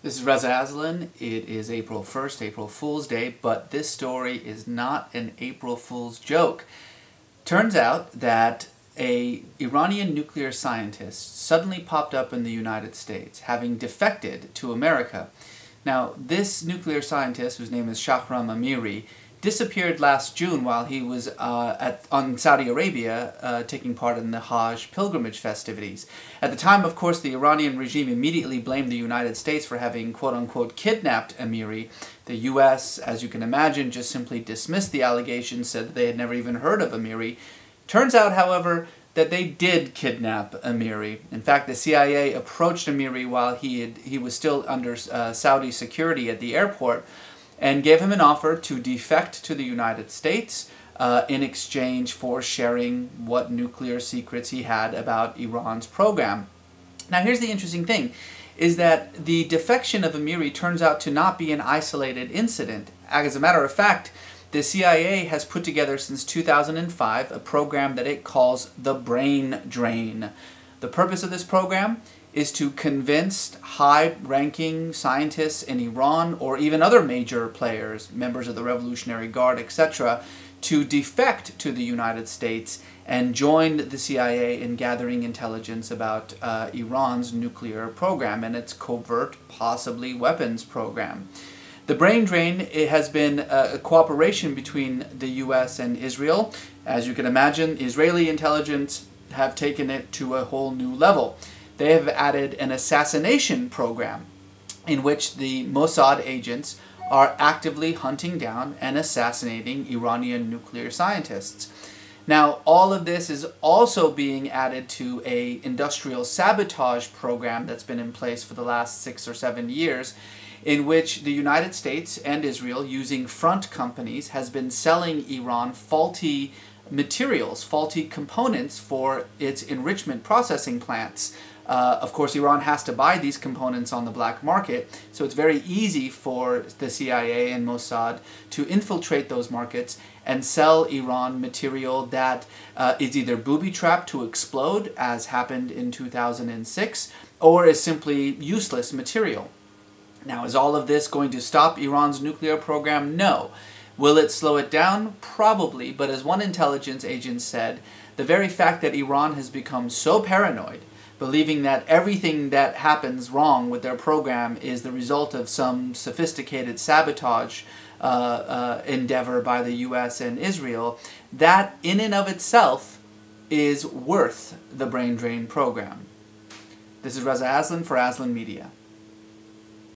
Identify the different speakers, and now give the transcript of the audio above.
Speaker 1: This is Reza Aslan. It is April 1st, April Fool's Day, but this story is not an April Fool's joke. Turns out that an Iranian nuclear scientist suddenly popped up in the United States, having defected to America. Now, this nuclear scientist, whose name is Shahram Amiri, disappeared last June while he was on Saudi Arabia taking part in the Hajj pilgrimage festivities. At the time, of course, the Iranian regime immediately blamed the United States for having quote-unquote kidnapped Amiri. The U.S., as you can imagine, just simply dismissed the allegations, said that they had never even heard of Amiri. Turns out, however, that they did kidnap Amiri. In fact, the CIA approached Amiri while he was still under Saudi security at the airport, and gave him an offer to defect to the United States in exchange for sharing what nuclear secrets he had about Iran's program. Now, here's the interesting thing, is that the defection of Amiri turns out to not be an isolated incident. As a matter of fact, the CIA has put together since 2005 a program that it calls the Brain Drain. The purpose of this program is to convince high-ranking scientists in Iran or even other major players, members of the Revolutionary Guard, etc., to defect to the United States and join the CIA in gathering intelligence about Iran's nuclear program and its covert, possibly weapons program. The Brain Drain, it has been a cooperation between the US and Israel. As you can imagine, Israeli intelligence have taken it to a whole new level. They have added an assassination program in which the Mossad agents are actively hunting down and assassinating Iranian nuclear scientists. Now, all of this is also being added to an industrial sabotage program that's been in place for the last 6 or 7 years, in which the United States and Israel, using front companies, has been selling Iran faulty materials, faulty components for its enrichment processing plants. Of course, Iran has to buy these components on the black market, so it's very easy for the CIA and Mossad to infiltrate those markets and sell Iran material that is either booby-trapped to explode, as happened in 2006, or is simply useless material. Now, is all of this going to stop Iran's nuclear program? No. Will it slow it down? Probably, but as one intelligence agent said, the very fact that Iran has become so paranoid, believing that everything that happens wrong with their program is the result of some sophisticated sabotage endeavor by the US and Israel, that in and of itself is worth the Brain Drain program. This is Reza Aslan for Aslan Media.